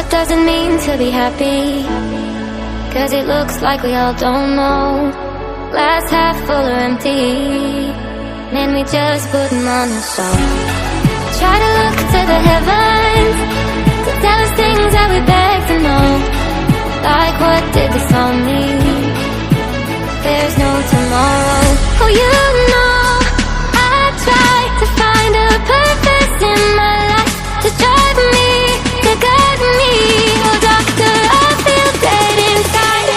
What does it mean to be happy? 'Cause it looks like we all don't know. Glass half full or empty, then we just put them on a show. Try to look to the heavens to tell us things that we beg to know. Like, what did this all mean? There's no tomorrow. Oh, you know, I try to find a purpose in my life, to drive me, to guide me. Oh, doctor, I feel dead inside.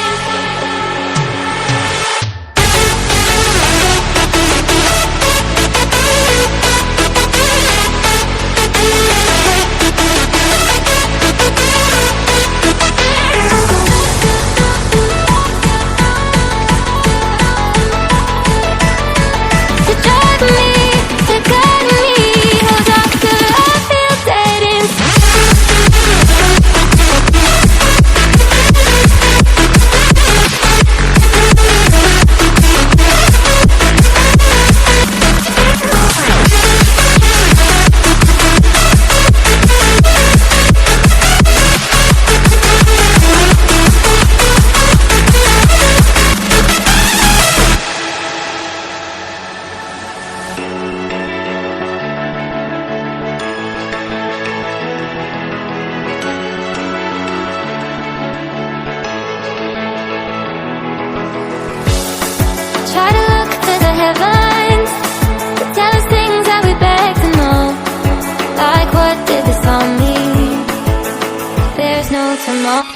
Try to look to the heavens to tell us things that we beg to know. Like, what did this all mean? There's no tomorrow.